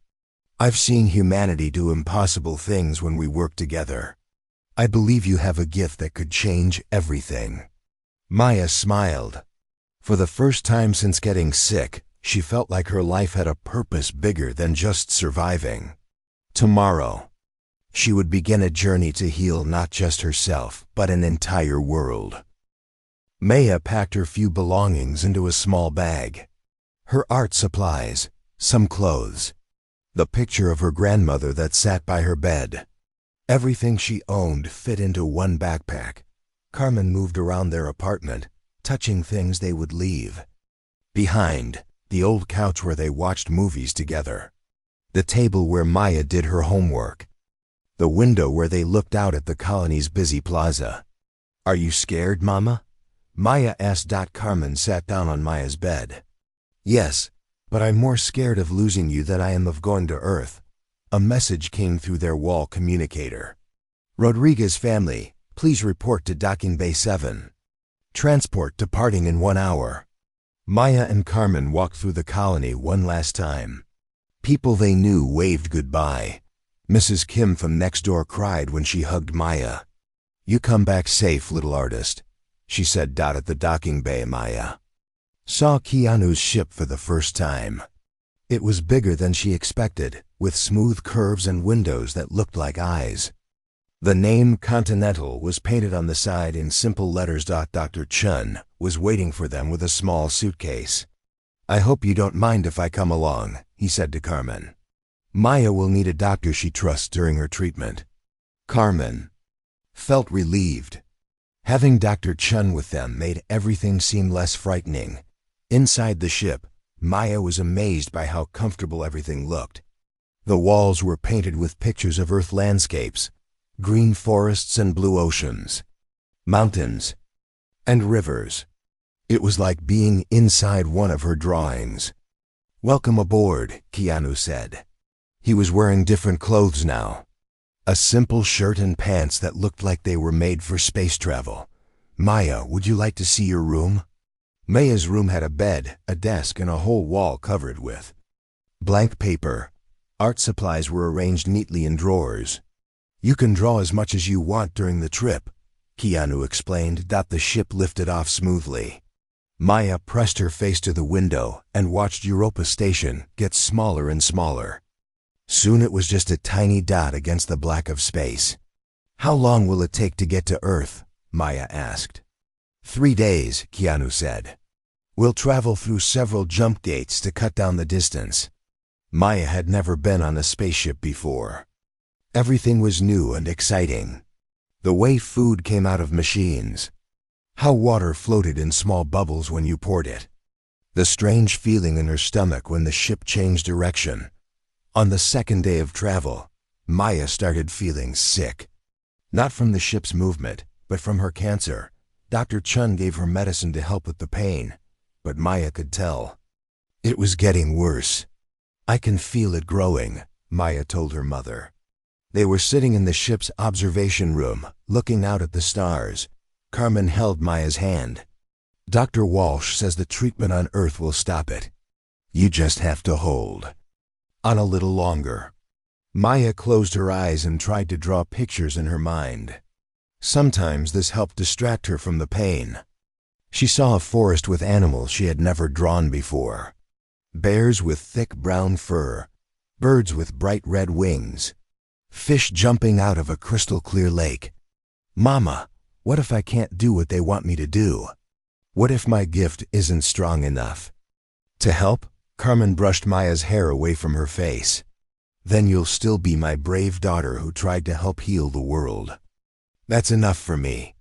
I've seen humanity do impossible things when we work together. I believe you have a gift that could change everything. Maya smiled. For the first time since getting sick, she felt like her life had a purpose bigger than just surviving. Tomorrow, she would begin a journey to heal not just herself, but an entire world. Maya packed her few belongings into a small bag. Her art supplies, some clothes, the picture of her grandmother that sat by her bed. Everything she owned fit into one backpack. Carmen moved around their apartment, touching things they would leave behind: the old couch where they watched movies together, the table where Maya did her homework, the window where they looked out at the colony's busy plaza. Are you scared, Mama? Maya asked. Carmen sat down on Maya's bed. Yes, but I'm more scared of losing you than I am of going to Earth. A message came through their wall communicator. Rodriguez family, please report to Docking Bay 7. Transport departing in 1 hour. Maya and Carmen walked through the colony one last time. People they knew waved goodbye. Mrs. Kim from next door cried when she hugged Maya. You come back safe, little artist, she said. At the docking bay, Maya saw Keanu's ship for the first time. It was bigger than she expected, with smooth curves and windows that looked like eyes. The name Continental was painted on the side in simple letters. Dr. Chun was waiting for them with a small suitcase. I hope you don't mind if I come along, he said to Carmen. Maya will need a doctor she trusts during her treatment. Carmen felt relieved. Having Dr. Chun with them made everything seem less frightening. Inside the ship, Maya was amazed by how comfortable everything looked. The walls were painted with pictures of Earth landscapes, green forests and blue oceans, mountains, and rivers. It was like being inside one of her drawings. Welcome aboard, Keanu said. He was wearing different clothes now. A simple shirt and pants that looked like they were made for space travel. Maya, would you like to see your room? Maya's room had a bed, a desk, and a whole wall covered with blank paper. Art supplies were arranged neatly in drawers. You can draw as much as you want during the trip, Keanu explained. The ship lifted off smoothly. Maya pressed her face to the window and watched Europa Station get smaller and smaller. Soon it was just a tiny dot against the black of space. "How long will it take to get to Earth?" Maya asked. 3 days, Keanu said. "We'll travel through several jump gates to cut down the distance." Maya had never been on a spaceship before. Everything was new and exciting. The way food came out of machines. How water floated in small bubbles when you poured it. The strange feeling in her stomach when the ship changed direction. On the second day of travel, Maya started feeling sick. Not from the ship's movement, but from her cancer. Dr. Chun gave her medicine to help with the pain, but Maya could tell. It was getting worse. "I can feel it growing," Maya told her mother. They were sitting in the ship's observation room, looking out at the stars. Carmen held Maya's hand. "Dr. Walsh says the treatment on Earth will stop it. You just have to hold on a little longer." Maya closed her eyes and tried to draw pictures in her mind. Sometimes this helped distract her from the pain. She saw a forest with animals she had never drawn before. Bears with thick brown fur, birds with bright red wings, fish jumping out of a crystal-clear lake. "Mama, what if I can't do what they want me to do? What if my gift isn't strong enough?" To help, Carmen brushed Maya's hair away from her face. "Then you'll still be my brave daughter who tried to help heal the world. That's enough for me."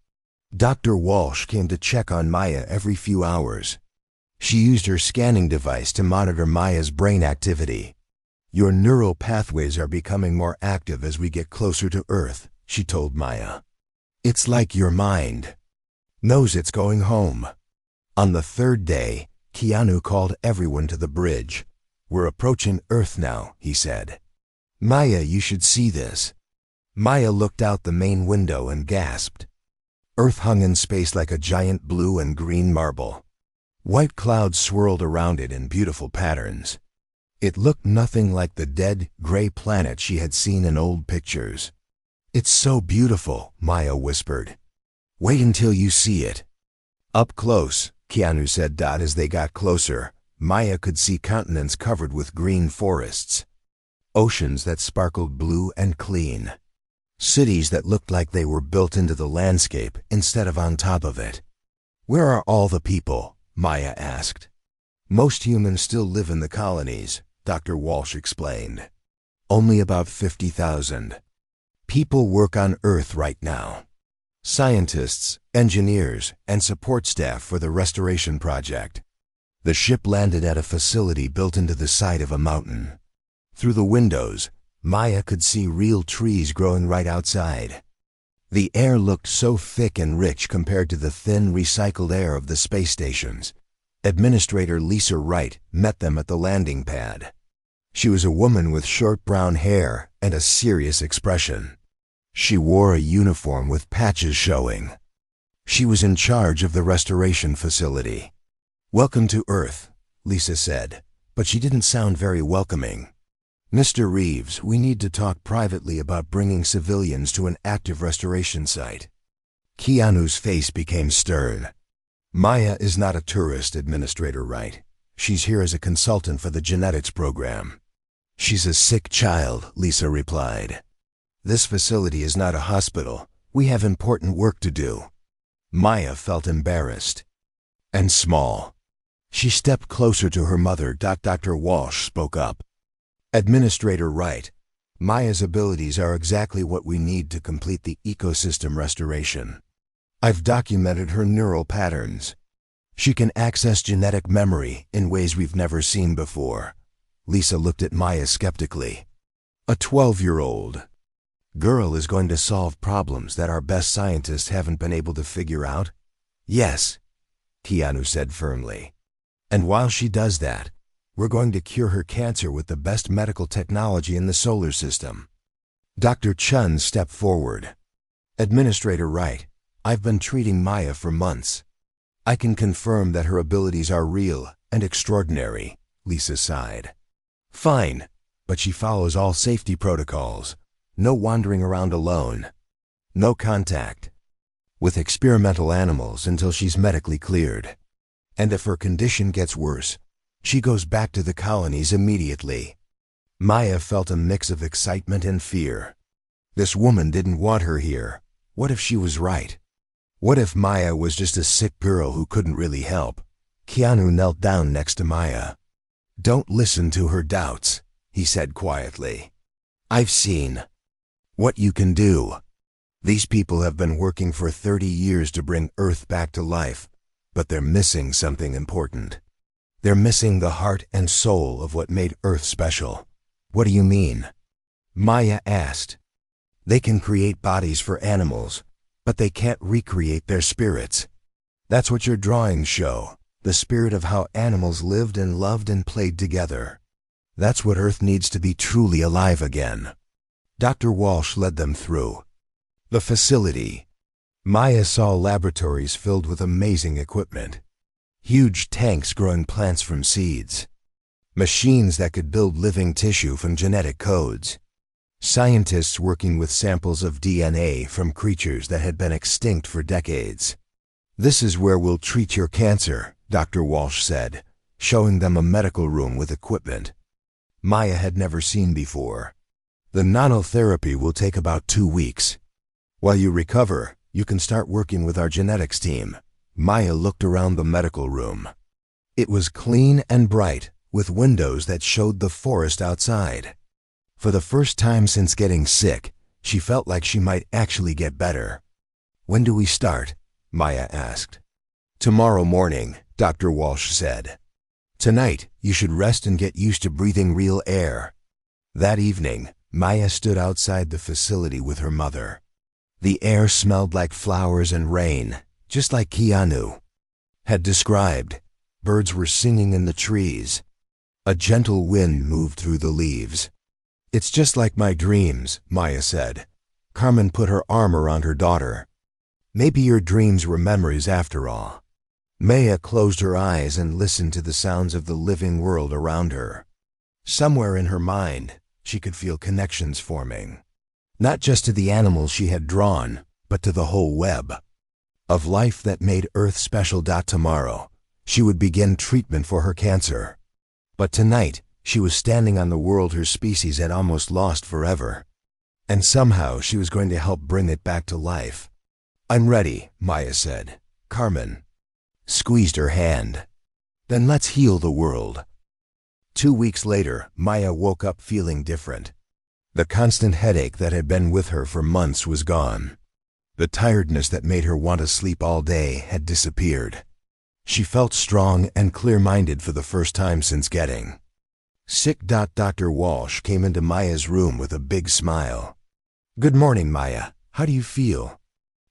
Dr. Walsh came to check on Maya every few hours. She used her scanning device to monitor Maya's brain activity. "Your neural pathways are becoming more active as we get closer to Earth," she told Maya. "It's like your mind knows it's going home." On the third day, Keanu called everyone to the bridge. "We're approaching Earth now," he said. "Maya, you should see this." Maya looked out the main window and gasped. Earth hung in space like a giant blue and green marble. White clouds swirled around it in beautiful patterns. It looked nothing like the dead, gray planet she had seen in old pictures. "It's so beautiful," Maya whispered. "Wait until you see it." "Up close," Keanu said. As they got closer, Maya could see continents covered with green forests, oceans that sparkled blue and clean, cities that looked like they were built into the landscape instead of on top of it. "Where are all the people?" Maya asked. "Most humans still live in the colonies," Dr. Walsh explained. "Only about 50,000. People work on Earth right now. Scientists, engineers, and support staff for the restoration project." The ship landed at a facility built into the side of a mountain. Through the windows, Maya could see real trees growing right outside. The air looked so thick and rich compared to the thin, recycled air of the space stations. Administrator Lisa Wright met them at the landing pad. She was a woman with short brown hair and a serious expression. She wore a uniform with patches showing. She was in charge of the restoration facility. "Welcome to Earth," Lisa said, but she didn't sound very welcoming. "Mr. Reeves, we need to talk privately about bringing civilians to an active restoration site." Keanu's face became stern. "Maya is not a tourist, Administrator Wright. She's here as a consultant for the genetics program." "She's a sick child," Lisa replied. "This facility is not a hospital. We have important work to do." Maya felt embarrassed and small. She stepped closer to her mother. Dr. Walsh spoke up. "Administrator Wright, Maya's abilities are exactly what we need to complete the ecosystem restoration. I've documented her neural patterns. She can access genetic memory in ways we've never seen before." Lisa looked at Maya skeptically. "A 12-year-old girl is going to solve problems that our best scientists haven't been able to figure out?" "Yes," Keanu said firmly. "And while she does that, we're going to cure her cancer with the best medical technology in the solar system." Dr. Chun stepped forward. "Administrator Wright, I've been treating Maya for months. I can confirm that her abilities are real and extraordinary," Lisa sighed. "Fine, but she follows all safety protocols. No wandering around alone. No contact with experimental animals until she's medically cleared." And if her condition gets worse, she goes back to the colonies immediately. Maya felt a mix of excitement and fear. This woman didn't want her here. What if she was right? What if Maya was just a sick girl who couldn't really help? Keanu knelt down next to Maya. "Don't listen to her doubts," he said quietly. "I've seen what you can do. These people have been working for 30 years to bring Earth back to life, but they're missing something important. They're missing the heart and soul of what made Earth special." "What do you mean?" Maya asked. "They can create bodies for animals, but they can't recreate their spirits. That's what your drawings show, the spirit of how animals lived and loved and played together. That's what Earth needs to be truly alive again." Dr. Walsh led them through the facility. Maya saw laboratories filled with amazing equipment. Huge tanks growing plants from seeds. Machines that could build living tissue from genetic codes. Scientists working with samples of DNA from creatures that had been extinct for decades. "This is where we'll treat your cancer," Dr. Walsh said, showing them a medical room with equipment Maya had never seen before. "The nanotherapy will take about 2 weeks. While you recover, you can start working with our genetics team." Maya looked around the medical room. It was clean and bright, with windows that showed the forest outside. For the first time since getting sick, she felt like she might actually get better. "When do we start?" Maya asked. "Tomorrow morning," Dr. Walsh said. "Tonight, you should rest and get used to breathing real air." That evening, Maya stood outside the facility with her mother. The air smelled like flowers and rain, just like Keanu had described. Birds were singing in the trees. A gentle wind moved through the leaves. "It's just like my dreams," Maya said. Carmen put her arm around her daughter. "Maybe your dreams were memories after all." Maya closed her eyes and listened to the sounds of the living world around her. Somewhere in her mind, she could feel connections forming. Not just to the animals she had drawn, but to the whole web of life that made Earth special. Tomorrow, she would begin treatment for her cancer. But tonight, she was standing on the world her species had almost lost forever. And somehow she was going to help bring it back to life. "I'm ready," Maya said. Carmen squeezed her hand. "Then let's heal the world." 2 weeks later, Maya woke up feeling different. The constant headache that had been with her for months was gone. The tiredness that made her want to sleep all day had disappeared. She felt strong and clear-minded for the first time since getting sick. Dr. Walsh came into Maya's room with a big smile. "Good morning, Maya. How do you feel?"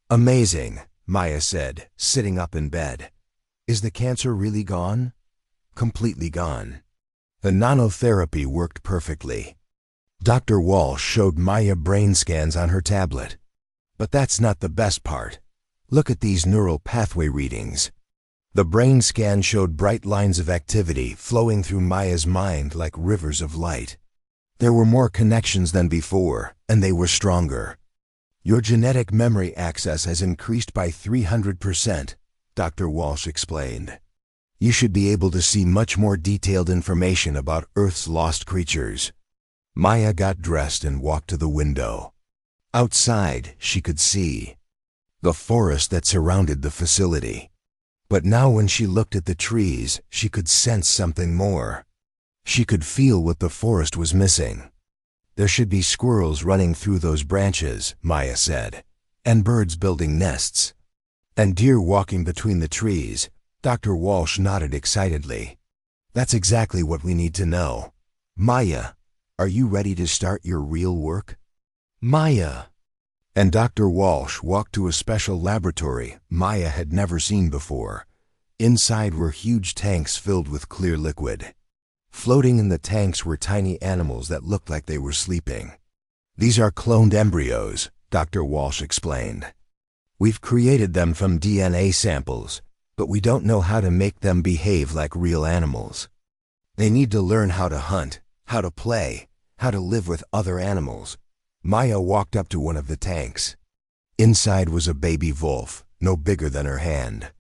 "Amazing," Maya said, sitting up in bed. "Is the cancer really gone?" "Completely gone. The nanotherapy worked perfectly." Dr. Walsh showed Maya brain scans on her tablet. "But that's not the best part. Look at these neural pathway readings." The brain scan showed bright lines of activity flowing through Maya's mind like rivers of light. There were more connections than before, and they were stronger. "Your genetic memory access has increased by 300%, Dr. Walsh explained. "You should be able to see much more detailed information about Earth's lost creatures." Maya got dressed and walked to the window. Outside, she could see the forest that surrounded the facility. But now when she looked at the trees, she could sense something more. She could feel what the forest was missing. "There should be squirrels running through those branches," Maya said, "and birds building nests. And deer walking between the trees." Dr. Walsh nodded excitedly. "That's exactly what we need to know. Maya, are you ready to start your real work?" "Maya." And Dr. Walsh walked to a special laboratory Maya had never seen before. Inside were huge tanks filled with clear liquid. Floating in the tanks were tiny animals that looked like they were sleeping. "These are cloned embryos," Dr. Walsh explained. "We've created them from DNA samples, but we don't know how to make them behave like real animals. They need to learn how to hunt, how to play, how to live with other animals." Maya walked up to one of the tanks. Inside was a baby wolf, no bigger than her hand.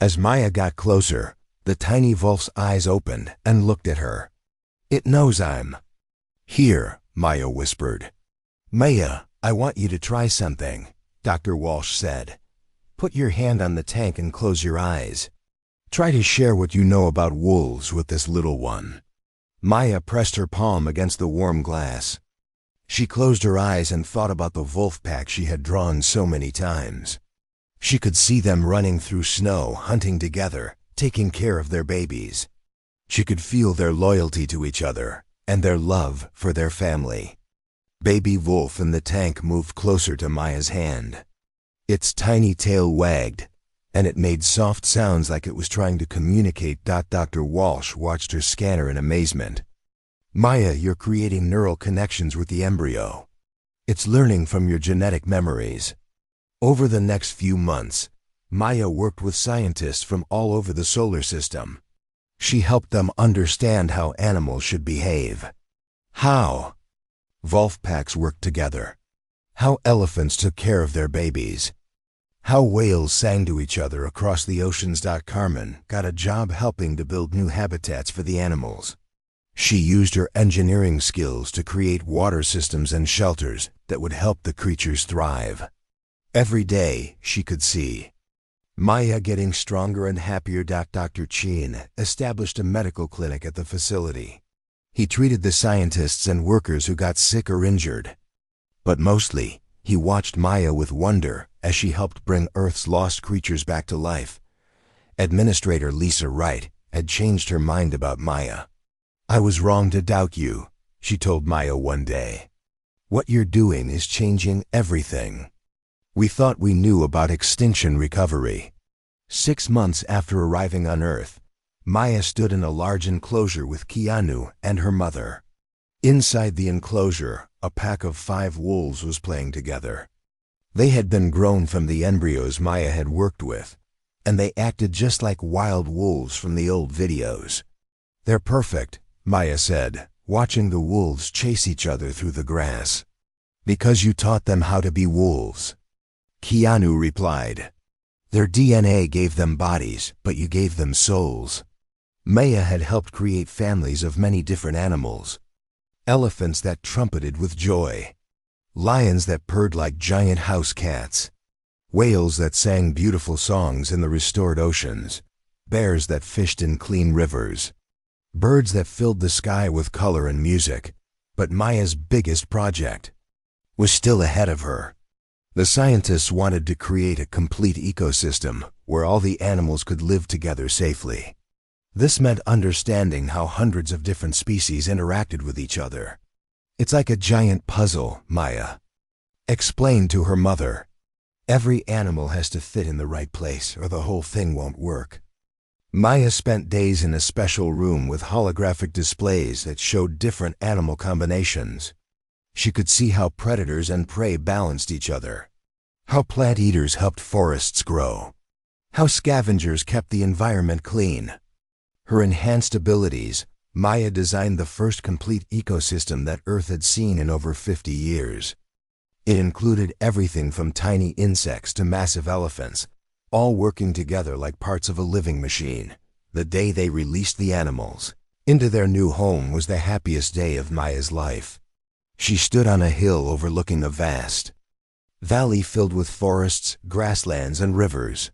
As Maya got closer, The tiny wolf's eyes opened and looked at her. "It knows I'm here," Maya whispered. "Maya, I want you to try something," Dr. Walsh said. "Put your hand on the tank and close your eyes. Try to share what you know about wolves with this little one." Maya pressed her palm against the warm glass. She closed her eyes and thought about the wolf pack she had drawn so many times. She could see them running through snow, hunting together, taking care of their babies. She could feel their loyalty to each other and their love for their family. Baby wolf in the tank moved closer to Maya's hand. Its tiny tail wagged, and it made soft sounds like it was trying to communicate. Dr. Walsh watched her scanner in amazement. "Maya, you're creating neural connections with the embryo. It's learning from your genetic memories." Over the next few months, Maya worked with scientists from all over the solar system. She helped them understand how animals should behave. How wolf packs worked together. How elephants took care of their babies. How whales sang to each other across the oceans. Carmen got a job helping to build new habitats for the animals. She used her engineering skills to create water systems and shelters that would help the creatures thrive. Every day, she could see Maya getting stronger and happier. Dr. Chin established a medical clinic at the facility. He treated the scientists and workers who got sick or injured. But mostly, he watched Maya with wonder as she helped bring Earth's lost creatures back to life. Administrator Lisa Wright had changed her mind about Maya. "I was wrong to doubt you," she told Maya one day. "What you're doing is changing everything. We thought we knew about extinction recovery." 6 months after arriving on Earth, Maya stood in a large enclosure with Keanu and her mother. Inside the enclosure, a pack of 5 wolves was playing together. They had been grown from the embryos Maya had worked with, and they acted just like wild wolves from the old videos. "They're perfect," Maya said, watching the wolves chase each other through the grass. "Because you taught them how to be wolves," Keanu replied. "Their DNA gave them bodies, but you gave them souls." Maya had helped create families of many different animals. Elephants that trumpeted with joy. Lions that purred like giant house cats. Whales that sang beautiful songs in the restored oceans. Bears that fished in clean rivers. Birds that filled the sky with color and music. But Maya's biggest project was still ahead of her. The scientists wanted to create a complete ecosystem where all the animals could live together safely. This meant understanding how hundreds of different species interacted with each other. "It's like a giant puzzle," Maya explained to her mother. "Every animal has to fit in the right place or the whole thing won't work." Maya spent days in a special room with holographic displays that showed different animal combinations. She could see how predators and prey balanced each other, how plant eaters helped forests grow, how scavengers kept the environment clean. Her enhanced abilities, Maya designed the first complete ecosystem that Earth had seen in over 50 years. It included everything from tiny insects to massive elephants, all working together like parts of a living machine. The day they released the animals into their new home was the happiest day of Maya's life. She stood on a hill overlooking a vast valley filled with forests, grasslands, and rivers.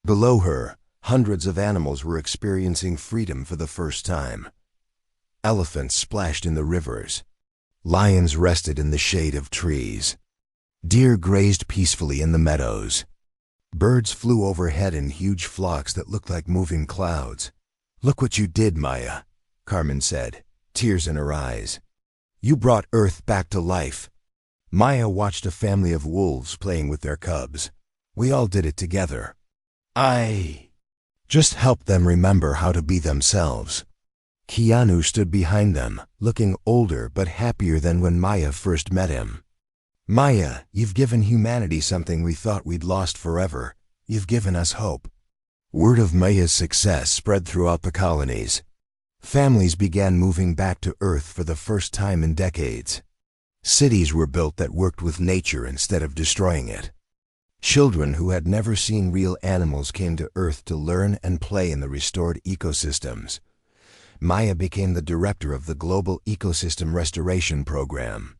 Below her, hundreds of animals were experiencing freedom for the first time. Elephants splashed in the rivers. Lions rested in the shade of trees. Deer grazed peacefully in the meadows. Birds flew overhead in huge flocks that looked like moving clouds. "Look what you did, Maya," Carmen said, tears in her eyes. "You brought Earth back to life." Maya watched a family of wolves playing with their cubs. "We all did it together. I just helped them remember how to be themselves." Keanu stood behind them, looking older but happier than when Maya first met him. "Maya, you've given humanity something we thought we'd lost forever. You've given us hope." Word of Maya's success spread throughout the colonies. Families began moving back to Earth for the first time in decades. Cities were built that worked with nature instead of destroying it. Children who had never seen real animals came to Earth to learn and play in the restored ecosystems. Maya became the director of the Global Ecosystem Restoration Program.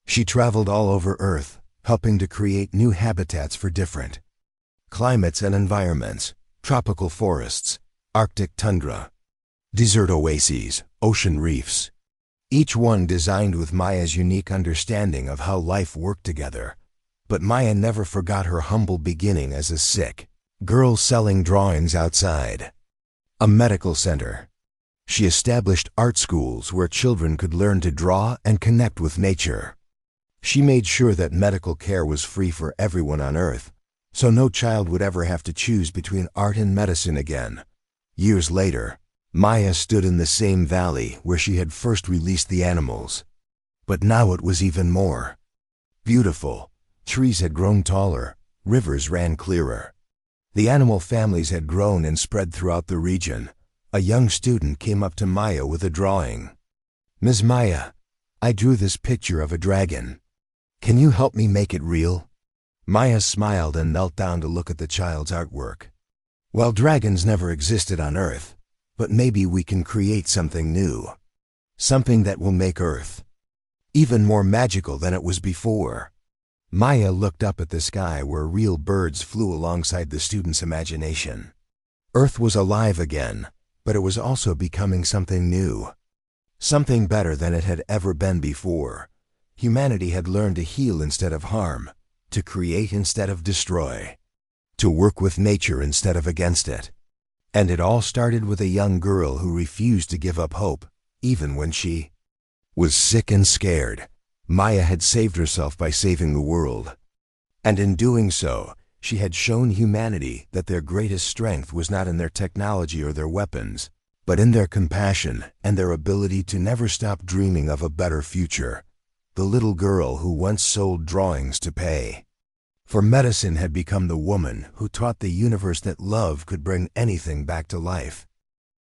She traveled all over Earth, helping to create new habitats for different climates and environments: tropical forests, Arctic tundra, desert oases, ocean reefs. Each one designed with Maya's unique understanding of how life worked together. But Maya never forgot her humble beginning as a sick girl selling drawings outside a medical center. She established art schools where children could learn to draw and connect with nature. She made sure that medical care was free for everyone on Earth, so no child would ever have to choose between art and medicine again. Years later, Maya stood in the same valley where she had first released the animals. But now it was even more beautiful. Trees had grown taller, rivers ran clearer. The animal families had grown and spread throughout the region. A young student came up to Maya with a drawing. "Ms. Maya, I drew this picture of a dragon. Can you help me make it real?" Maya smiled and knelt down to look at the child's artwork. "Well, dragons never existed on Earth, but maybe we can create something new. Something that will make Earth even more magical than it was before." Maya looked up at the sky where real birds flew alongside the student's imagination. Earth was alive again, but it was also becoming something new. Something better than it had ever been before. Humanity had learned to heal instead of harm, to create instead of destroy, to work with nature instead of against it. And it all started with a young girl who refused to give up hope, even when she was sick and scared. Maya had saved herself by saving the world. And in doing so, she had shown humanity that their greatest strength was not in their technology or their weapons, but in their compassion and their ability to never stop dreaming of a better future. The little girl who once sold drawings to pay for medicine had become the woman who taught the universe that love could bring anything back to life.